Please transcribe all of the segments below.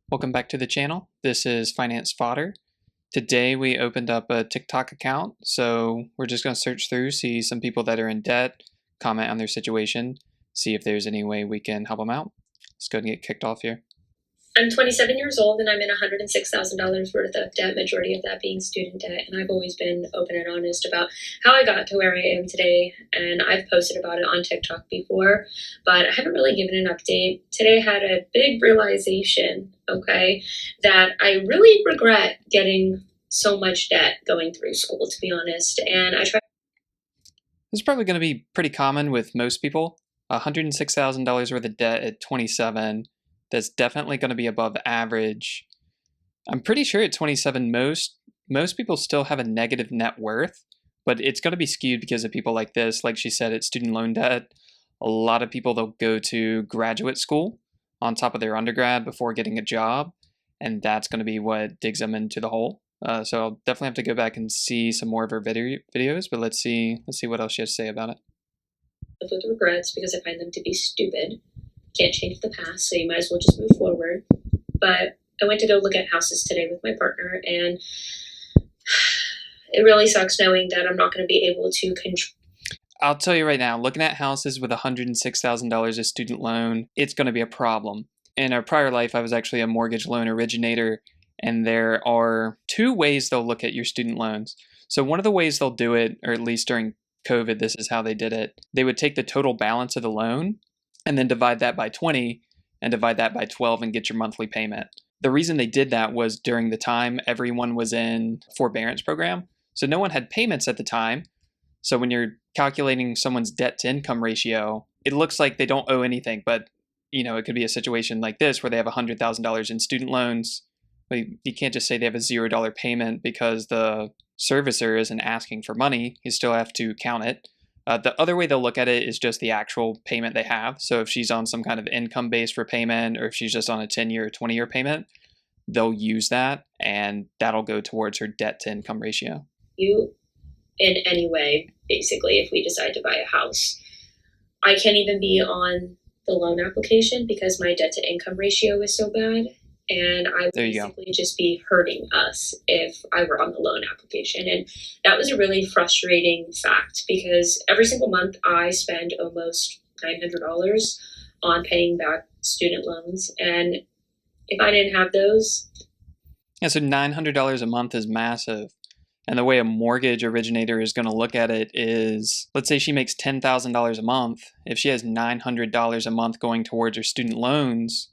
Welcome back to the channel. This is Finance Fodder. Today we opened up a TikTok account, so we're just going to search through, see some people that are in debt, comment on their situation, see if there's any way we can help them out. Let's go ahead and get kicked off here. I'm 27 years old and I'm in $106,000 worth of debt, majority of that being student debt. And I've always been open and honest about how I got to where I am today. And I've posted about it on TikTok before, but I haven't really given an update. Today I had a big realization, that I really regret getting so much debt going through school, to be honest. And I try. This is probably going to be pretty common with most people. $106,000 worth of debt at 27. That's definitely going to be above average. I'm pretty sure at 27, most people still have a negative net worth, but it's going to be skewed because of people like this. Like she said, it's student loan debt. A lot of people, they'll go to graduate school on top of their undergrad before getting a job, and that's going to be what digs them into the hole. So I'll definitely have to go back and see some more of her videos, but let's see what else she has to say about it. With regrets because I find them to be stupid. Can't change the past, so you might as well just move forward. But I went to go look at houses today with my partner, and it really sucks knowing that I'm not going to be able to control. I'll tell you right now, looking at houses with $106,000 of student loan, it's going to be a problem. In a prior life, I was actually a mortgage loan originator, and there are two ways they'll look at your student loans. So one of the ways they'll do it, or at least during COVID, this is how they did it. They would take the total balance of the loan and then divide that by 20 and divide that by 12 and get your monthly payment. The reason they did that was during the time everyone was in forbearance program. So no one had payments at the time. So when you're calculating someone's debt to income ratio, it looks like they don't owe anything, but it could be a situation like this where they have $100,000 in student loans. But you can't just say they have a $0 payment because the servicer isn't asking for money. You still have to count it. The other way they'll look at it is just the actual payment they have. So if she's on some kind of income-based repayment, or if she's just on a 10-year or 20-year payment, they'll use that, and that'll go towards her debt-to-income ratio. You, in any way, basically, if we decide to buy a house, I can't even be on the loan application because my debt-to-income ratio is so bad. And I would basically just be hurting us if I were on the loan application. And that was a really frustrating fact because every single month I spend almost $900 on paying back student loans. And if I didn't have those. Yeah, so $900 a month is massive. And the way a mortgage originator is going to look at it is, let's say she makes $10,000 a month. If she has $900 a month going towards her student loans,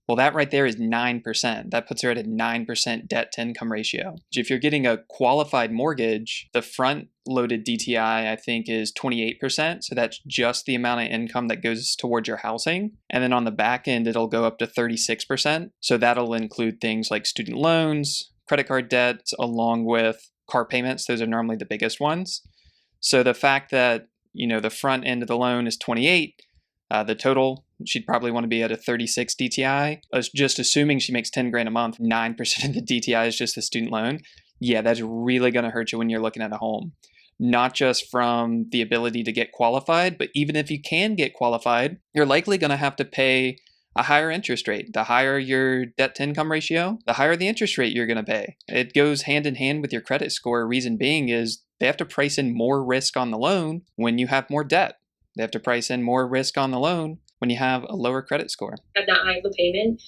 well, that right there is 9%. That puts her at a 9% debt to income ratio. If you're getting a qualified mortgage, the front loaded DTI, I think, is 28%. So that's just the amount of income that goes towards your housing. And then on the back end, it'll go up to 36%. So that'll include things like student loans, credit card debts, along with car payments. Those are normally the biggest ones. So the fact that, the front end of the loan is 28, the total, she'd probably want to be at a 36 DTI. Just assuming she makes 10 grand a month, 9% of the DTI is just the student loan. Yeah, that's really going to hurt you when you're looking at a home. Not just from the ability to get qualified, but even if you can get qualified, you're likely going to have to pay a higher interest rate. The higher your debt to income ratio, the higher the interest rate you're going to pay. It goes hand in hand with your credit score. Reason being is they have to price in more risk on the loan when you have more debt. They have to price in more risk on the loan when you have a lower credit score. Had that high of a payment,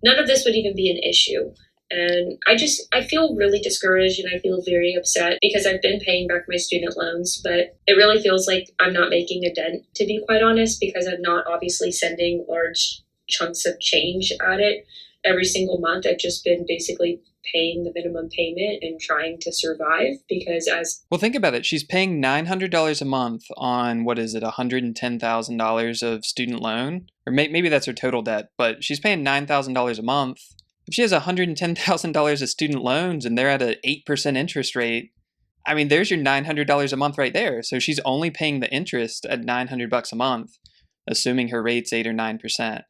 none of this would even be an issue. And I feel really discouraged and I feel very upset because I've been paying back my student loans, but it really feels like I'm not making a dent, to be quite honest, because I'm not obviously sending large chunks of change at it every single month. I've just been basically paying the minimum payment and trying to survive because Well, think about it. She's paying $900 a month on, what is it, $110,000 of student loan? Or maybe that's her total debt, but she's paying $9,000 a month. If she has $110,000 of student loans and they're at an 8% interest rate, I mean, there's your $900 a month right there. So she's only paying the interest at $900 a month, assuming her rate's 8 or 9%.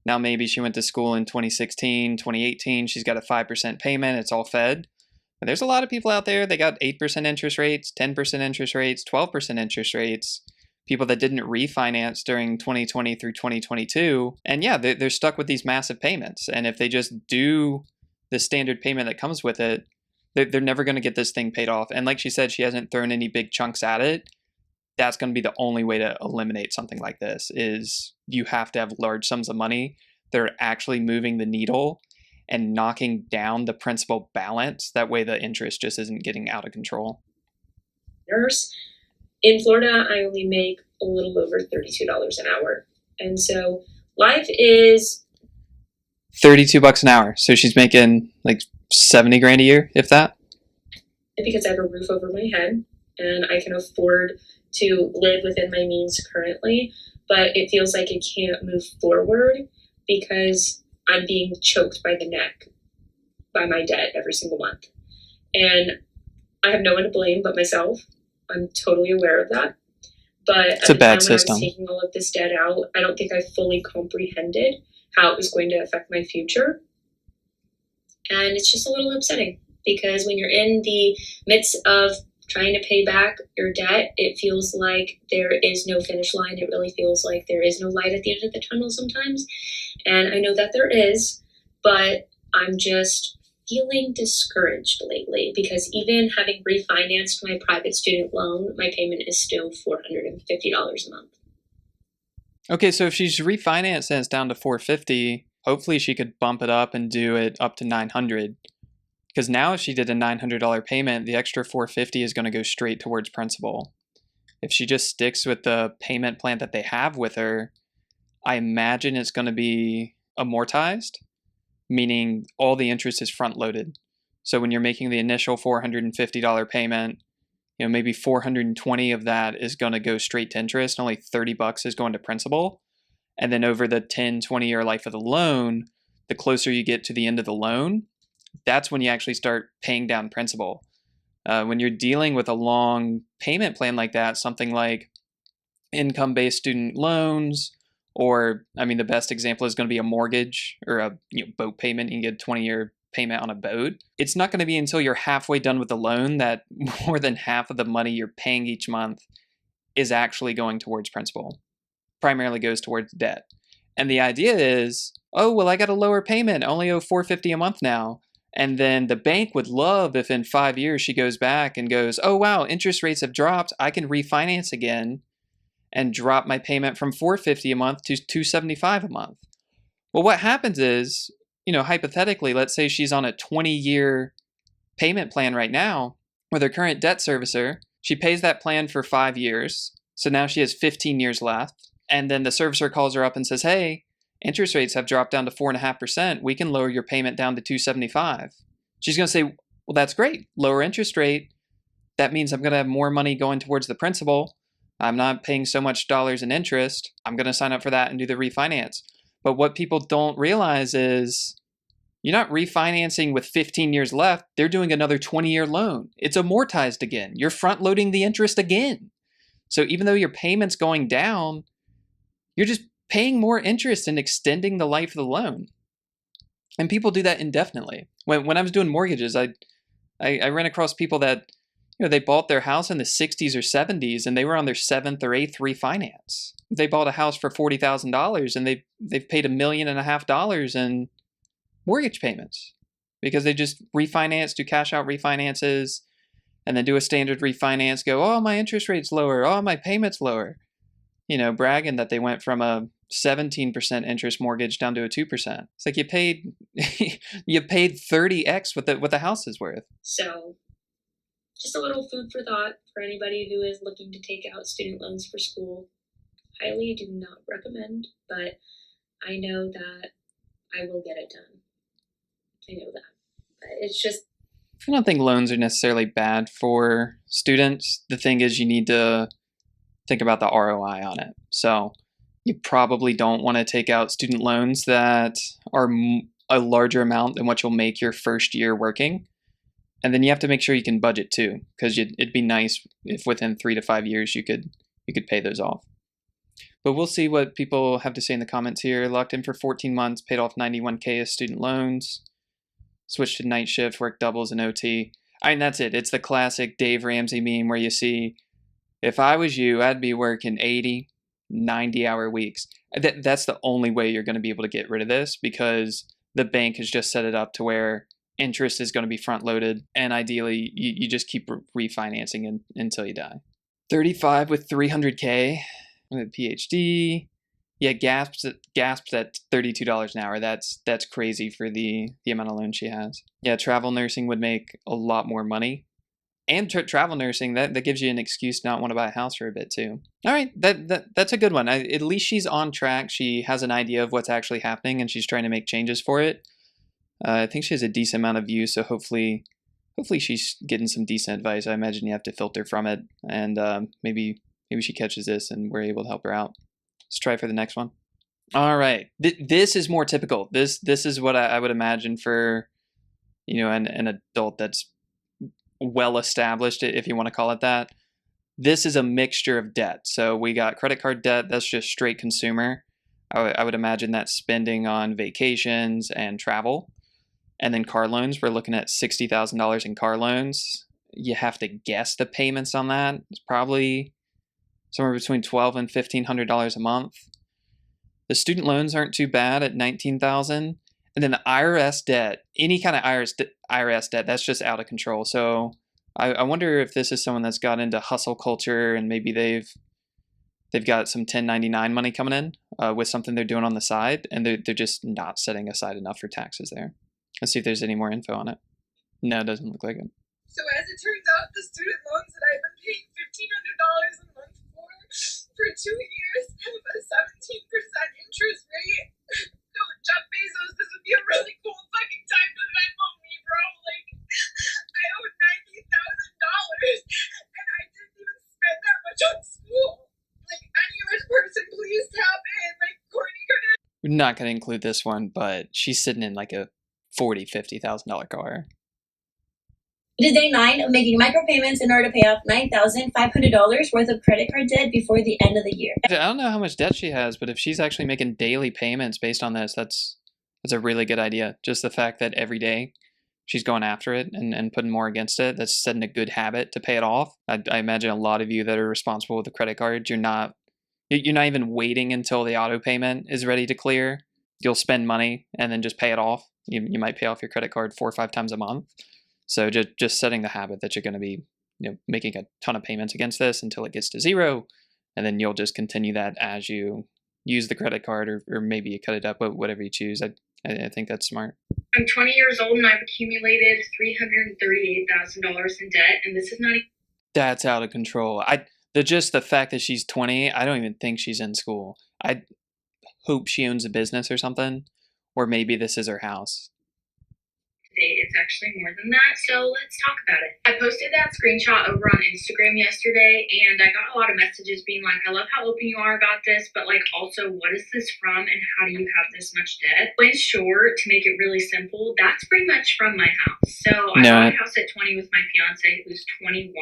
Now, maybe she went to school in 2016, 2018. She's got a 5% payment. It's all fed. But there's a lot of people out there. They got 8% interest rates, 10% interest rates, 12% interest rates. people that didn't refinance during 2020 through 2022. And yeah, they're stuck with these massive payments. And if they just do the standard payment that comes with it, they're never going to get this thing paid off. And like she said, she hasn't thrown any big chunks at it. That's going to be the only way to eliminate something like this, is you have to have large sums of money that are actually moving the needle and knocking down the principal balance. That way the interest just isn't getting out of control. Nurse. In Florida, I only make a little over $32 an hour. And so life is $32 an hour. So she's making like 70 grand a year, if that. because I have a roof over my head and I can afford to live within my means currently, but it feels like it can't move forward because I'm being choked by the neck by my debt every single month. And I have no one to blame but myself. I'm totally aware of that. But It's a bad system. When I was taking all of this debt out, I don't think I fully comprehended how it was going to affect my future. And it's just a little upsetting because when you're in the midst of trying to pay back your debt, it feels like there is no finish line. It really feels like there is no light at the end of the tunnel sometimes. And I know that there is, but I'm just feeling discouraged lately because even having refinanced my private student loan, my payment is still $450 a month. Okay, so if she's refinanced and it's down to $450, hopefully she could bump it up and do it up to $900. Because now if she did a $900 payment, the extra $450 is going to go straight towards principal. If she just sticks with the payment plan that they have with her, I imagine it's going to be amortized, meaning all the interest is front loaded. So when you're making the initial $450 payment, maybe 420 of that is going to go straight to interest, and only $30 is going to principal. And then over the 10, 20-year life of the loan, the closer you get to the end of the loan, that's when you actually start paying down principal. When you're dealing with a long payment plan like that, something like income-based student loans, or the best example is going to be a mortgage or a boat payment. You can get a 20-year payment on a boat. It's not going to be until you're halfway done with the loan that more than half of the money you're paying each month is actually going towards principal. Primarily goes towards debt. And the idea is, oh, well, I got a lower payment. I only owe $450 a month now. And then the bank would love if in 5 years she goes back and goes, oh, wow, interest rates have dropped. I can refinance again and drop my payment from $450 a month to $275 a month. Well, what happens is, hypothetically, let's say she's on a 20-year payment plan right now with her current debt servicer. She pays that plan for 5 years. So now she has 15 years left. And then the servicer calls her up and says, hey, interest rates have dropped down to 4.5%. We can lower your payment down to $275. She's going to say, well, that's great. Lower interest rate. That means I'm going to have more money going towards the principal. I'm not paying so much dollars in interest. I'm going to sign up for that and do the refinance. But what people don't realize is you're not refinancing with 15 years left. They're doing another 20-year loan. It's amortized again. You're front loading the interest again. So even though your payment's going down, you're just paying more interest and extending the life of the loan. And people do that indefinitely. When I was doing mortgages, I ran across people that they bought their house in the 60s or 70s and they were on their 7th or 8th refinance. They bought a house for $40,000 and they've paid $1.5 million in mortgage payments because they just refinance, do cash out refinances, and then do a standard refinance, go, oh, my interest rate's lower, oh, my payment's lower. Bragging that they went from a 17% interest mortgage down to a 2%. It's like you paid 30x what the house is worth. So just a little food for thought for anybody who is looking to take out student loans for school. Highly do not recommend, but I know that I will get it done. I know that. But it's just... I don't think loans are necessarily bad for students. The thing is you need to think about the ROI on it. So you probably don't want to take out student loans that are a larger amount than what you'll make your first year working. And then you have to make sure you can budget too, because it'd be nice if within 3 to 5 years you could pay those off. But we'll see what people have to say in the comments here. Locked in for 14 months, paid off $91K as student loans, switched to night shift, worked doubles and OT. That's it. It's the classic Dave Ramsey meme where you see If I was you, I'd be working 80, 90-hour weeks. That's the only way you're going to be able to get rid of this, because the bank has just set it up to where interest is going to be front loaded, and ideally you just keep refinancing until you die. 35 with 300K with a PhD. Yeah, gasps at $32 an hour. That's crazy for the amount of loan she has. Yeah, travel nursing would make a lot more money. And travel nursing, that gives you an excuse to not want to buy a house for a bit too. All right, that's a good one. At least she's on track. She has an idea of what's actually happening, and she's trying to make changes for it. I think she has a decent amount of views, so hopefully she's getting some decent advice. I imagine you have to filter from it, and maybe she catches this and we're able to help her out. Let's try for the next one. All right, this is more typical. This is what I would imagine for, an adult that's well established, if you want to call it that. This is a mixture of debt. So we got credit card debt. That's just straight consumer. I would imagine that's spending on vacations and travel. And then car loans, we're looking at $60,000 in car loans. You have to guess the payments on that. It's probably somewhere between $1,200 and $1,500 a month. The student loans aren't too bad at $19,000. And then the IRS debt, any kind of IRS debt, that's just out of control. So I wonder if this is someone that's got into hustle culture, and maybe they've got some 1099 money coming in with something they're doing on the side, and they're just not setting aside enough for taxes there. Let's see if there's any more info on it. No, it doesn't look like it. So as it turns out, the student loans that I've been paying $1,500 a month for 2 years have a 17% interest rate. So Jeff Bezos, this would be a really cool fucking time to Venmo me, bro. Like, I owe $90,000 and I didn't even spend that much on school. Like, any rich person, please tap in. Like, Kourtney Kardashian. We're not going to include this one, but she's sitting in like a $40,000, $50,000 car. It is day 9 of making micropayments in order to pay off $9,500 worth of credit card debt before the end of the year. I don't know how much debt she has, but if she's actually making daily payments based on this, that's a really good idea. Just the fact that every day she's going after it and putting more against it, that's setting a good habit to pay it off. I imagine a lot of you that are responsible with the credit card, you're not even waiting until the auto payment is ready to clear. You'll spend money and then just pay it off. You might pay off your credit card 4 or 5 times a month. So just setting the habit that you're going to be making a ton of payments against this until it gets to 0, and then you'll just continue that as you use the credit card, or maybe you cut it up, but whatever you choose. I think that's smart. I'm 20 years old and I've accumulated $338,000 in debt, and this is not. That's out of control. Just the fact that she's 20, I don't even think she's in school. I hope she owns a business or something, or maybe this is her house. It's actually more than that, so let's talk about it. I posted that screenshot over on Instagram yesterday, and I got a lot of messages being like, I love how open you are about this, but like, also, what is this from, and how do you have this much debt? In short, to make it really simple, that's pretty much from my house. So I bought a house at 20 with my fiance, who's 21.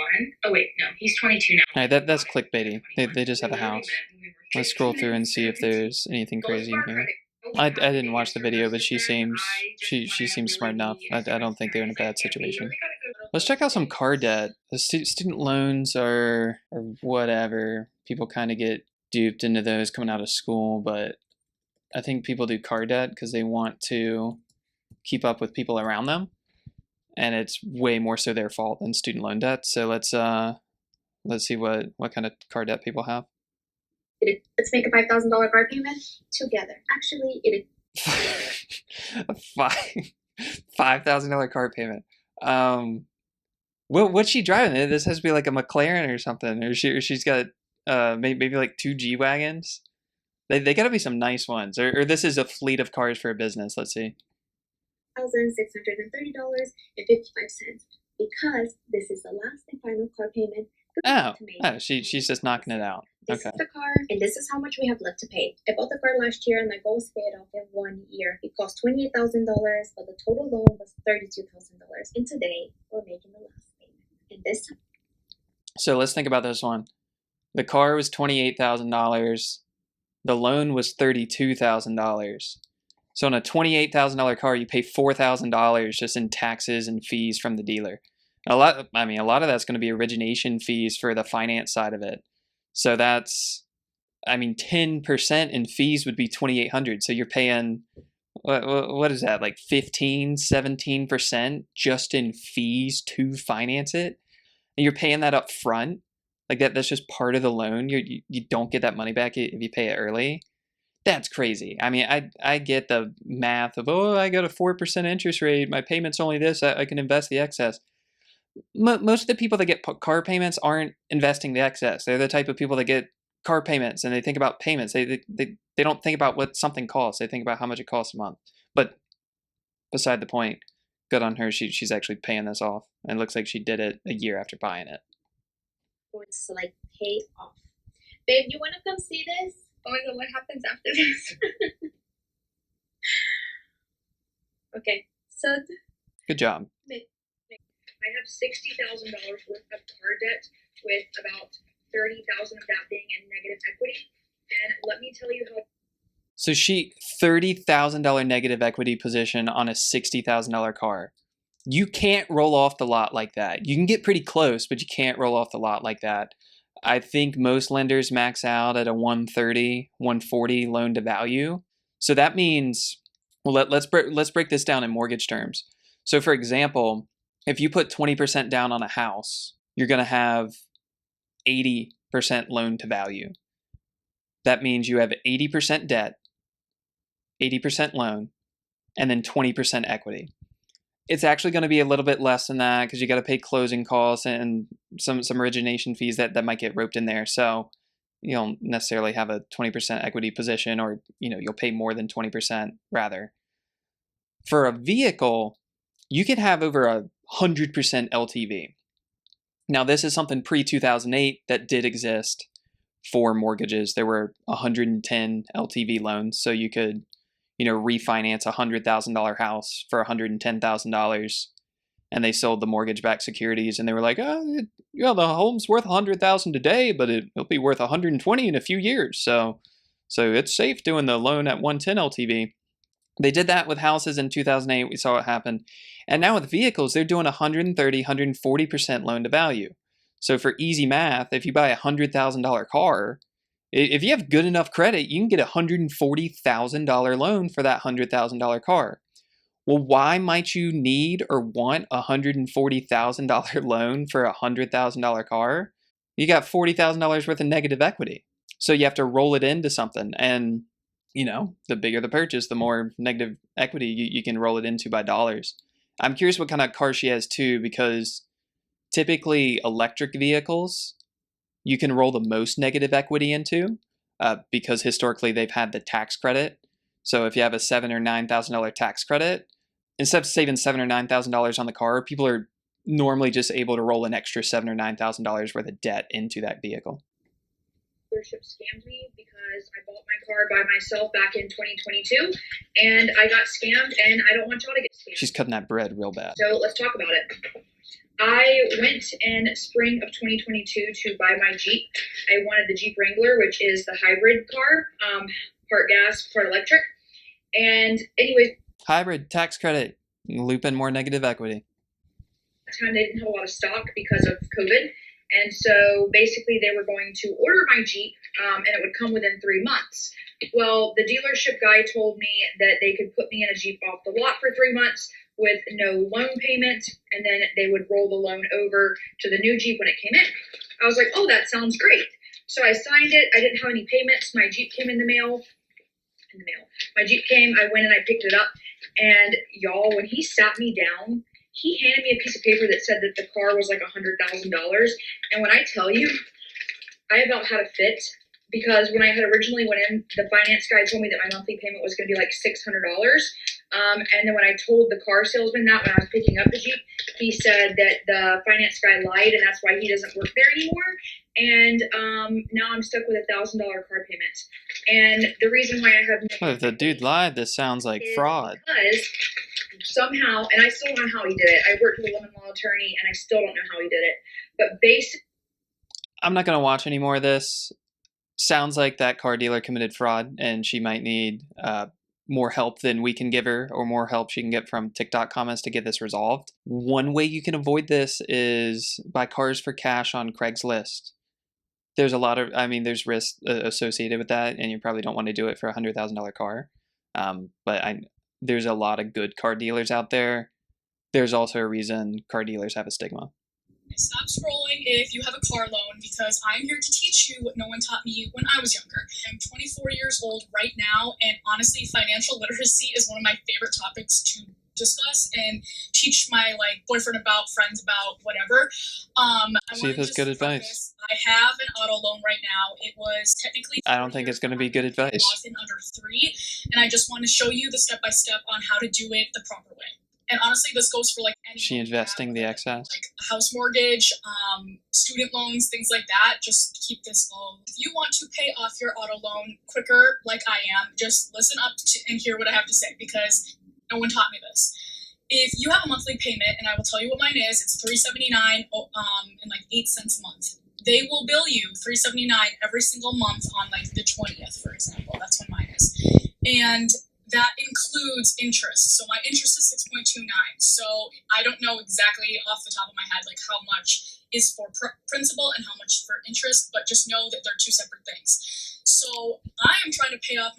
Oh wait, no, he's 22 now. All right, that's clickbaity. They just have a house. Let's scroll through and see if there's anything crazy in here. I didn't watch the video, but she seems smart enough. I don't think they're in a bad situation. Let's check out some car debt. The student loans are whatever. People kind of get duped into those coming out of school, but I think people do car debt because they want to keep up with people around them, and it's way more so their fault than student loan debt. So let's see what kind of car debt people have. Let's make a $5,000 car payment together. Actually, it is $5,000 car payment. What's she driving? This has to be like a McLaren or something, or she's got maybe like 2 G-Wagons. They got to be some nice ones, or this is a fleet of cars for a business. Let's see. $1,630.55 because this is the last and final car payment. She's just knocking it out. This is the car, and this is how much we have left to pay. I bought the car last year, and my goal was to pay it off in 1 year. It cost $28,000, but the total loan was $32,000. And today, we're making the last payment. And this time. So let's think about this one. The car was $28,000. The loan was $32,000. So on a $28,000 car, you pay $4,000 just in taxes and fees from the dealer. A lot of that's going to be origination fees for the finance side of it. So that's, 10% in fees would be 2,800. So you're paying, what is that, like 15, 17% just in fees to finance it? And you're paying that up front? Like that's just part of the loan. You don't get that money back if you pay it early. That's crazy. I get the math of, I got a 4% interest rate. My payment's only this. I can invest the excess. Most of the people that get car payments aren't investing the excess. They're the type of people that get car payments and they think about payments. They don't think about what something costs. They think about how much it costs a month. But beside the point, good on her. She's actually paying this off. And it looks like she did it a year after buying it. Going to like pay off. Babe, you want to come see this? Oh my god, what happens after this? Okay, so Good job. I have $60,000 worth of car debt, with about $30,000 of that being in negative equity. And let me tell you how. So she $30,000 negative equity position on a $60,000 car. You can't roll off the lot like that. You can get pretty close, but you can't roll off the lot like that. I think most lenders max out at a 130, 140 loan to value. So that means, well, let's break this down in mortgage terms. So for example, if you put 20% down on a house, you're going to have 80% loan to value. That means you have 80% debt, 80% loan, and then 20% equity. It's actually going to be a little bit less than that because you got to pay closing costs and some origination fees that might get roped in there. So you don't necessarily have a 20% equity position, or you'll pay more than 20% rather. For a vehicle, you could have over 100% LTV. Now, this is something pre-2008 that did exist for mortgages. There were 110 LTV loans, so you could refinance a $100,000 house for $110,000, and they sold the mortgage-backed securities, and they were like, the home's worth $100,000 today, but it'll be worth $120 in a few years. So it's safe doing the loan at 110 LTV. They did that with houses in 2008. We saw it happen. And now with vehicles, they're doing 130, 140% loan to value. So for easy math, if you buy a $100,000 car, if you have good enough credit, you can get a $140,000 loan for that $100,000 car. Well, why might you need or want a $140,000 loan for a $100,000 car? You got $40,000 worth of negative equity. So you have to roll it into something. And, the bigger the purchase, the more negative equity you can roll it into by dollars. I'm curious what kind of car she has too, because typically electric vehicles, you can roll the most negative equity into because historically they've had the tax credit. So if you have a $7,000 or $9,000 tax credit, instead of saving $7,000 or $9,000 on the car, people are normally just able to roll an extra $7,000 or $9,000 worth of debt into that vehicle. Dealership scammed me because I bought my car by myself back in 2022, and I got scammed, and I don't want y'all to get scammed. She's cutting that bread real bad. So let's talk about it. I went in spring of 2022 to buy my Jeep. I wanted the Jeep Wrangler, which is the hybrid car, part gas, part electric. And anyways, hybrid, tax credit, loop in more negative equity. At the time they didn't have a lot of stock because of COVID. And so basically they were going to order my Jeep and it would come within 3 months. Well, the dealership guy told me that they could put me in a Jeep off the lot for 3 months with no loan payment, and then they would roll the loan over to the new Jeep when it came in. I was like, oh, that sounds great. So I signed it. I didn't have any payments. My Jeep came in the mail. My Jeep came. I went and I picked it up. And y'all, when he sat me down, he handed me a piece of paper that said that the car was like $100,000. And when I tell you, I about had a fit, because when I had originally went in, the finance guy told me that my monthly payment was going to be like $600. And then when I told the car salesman that when I was picking up the Jeep, he said that the finance guy lied and that's why he doesn't work there anymore. And now I'm stuck with $1,000 car payment. And the reason why I have well, if the dude lied, this sounds like fraud. Because somehow, and I still don't know how he did it. I worked with a lemon law attorney and I still don't know how he did it. But basically, I'm not going to watch any more of this. Sounds like that car dealer committed fraud and she might need more help than we can give her, or more help she can get from TikTok comments to get this resolved. One way you can avoid this is buy cars for cash on Craigslist. There's a lot of, I mean, there's risk associated with that, and you probably don't want to do it for a $100,000 car. There's a lot of good car dealers out there. There's also a reason car dealers have a stigma. Stop scrolling if you have a car loan, because I'm here to teach you what no one taught me when I was younger. I'm 24 years old right now, and honestly, financial literacy is one of my favorite topics to discuss and teach my boyfriend about, friends about, whatever. See if that's good advice. I have an auto loan right now. It was technically, I don't think it's going to be good advice. Off in under 3, and I just want to show you the step-by-step on how to do it the proper way. And honestly, this goes for any. Is she investing the excess? Like house mortgage, student loans, things like that. Just keep this low. If you want to pay off your auto loan quicker, like I am, just listen up and hear what I have to say, because no one taught me this. If you have a monthly payment, and I will tell you what mine is, it's $379 and 8 cents a month. They will bill you $379 every single month on the 20th, for example. That's when mine is, and that includes interest. So my interest is 6.29. So I don't know exactly off the top of my head how much is for principal and how much for interest, but just know that they're 2 separate things. So I am trying to pay off.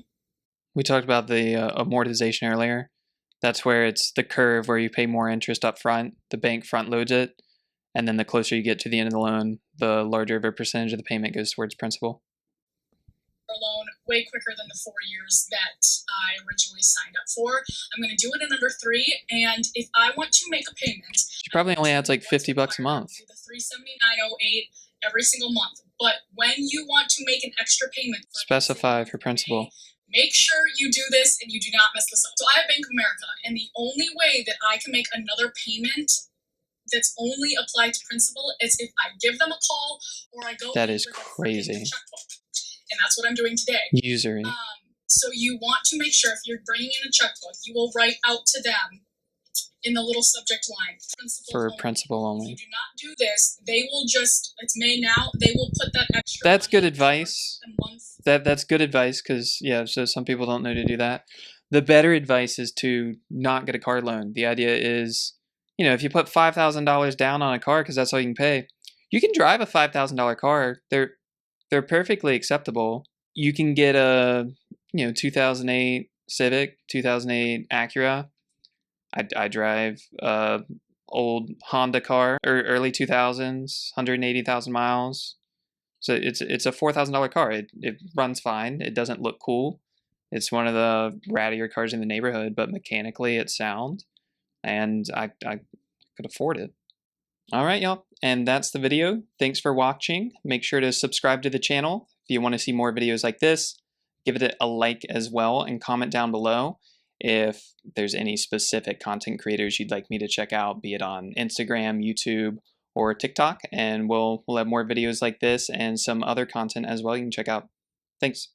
We talked about the amortization earlier. That's where it's the curve where you pay more interest up front. The bank front loads it, and then the closer you get to the end of the loan, the larger of a percentage of the payment goes towards principal. Loan way quicker than the 4 years that I originally signed up for. I'm going to do it in under 3, and if I want to make a payment, she probably only adds $50 a month. The $379.08 every single month. But when you want to make an extra payment, specify for principal. Make sure you do this and you do not mess this up. So I have Bank of America, and the only way that I can make another payment that's only applied to principal is if I give them a call or I go. That is crazy. And that's what I'm doing today. Usury. So you want to make sure if you're bringing in a checkbook, you will write out to them in the little subject line, principal only. If you do not do this, they will it's May now, they will put that extra. That's good advice. That's good advice, because so some people don't know to do that. The better advice is to not get a car loan. The idea is, if you put $5,000 down on a car because that's all you can pay, you can drive a $5,000 car. They're perfectly acceptable. You can get a 2008 Civic, 2008 Acura. I drive a old Honda car, or early 2000s, 180,000 miles. So it's a $4,000 car. It runs fine. It doesn't look cool. It's one of the rattier cars in the neighborhood, but mechanically it's sound, and I could afford it. All right, y'all, and that's the video. Thanks for watching. Make sure to subscribe to the channel if you want to see more videos like this. Give it a like as well, and comment down below if there's any specific content creators you'd like me to check out, be it on Instagram, YouTube, or TikTok, and we'll have more videos like this and some other content as well you can check out. Thanks.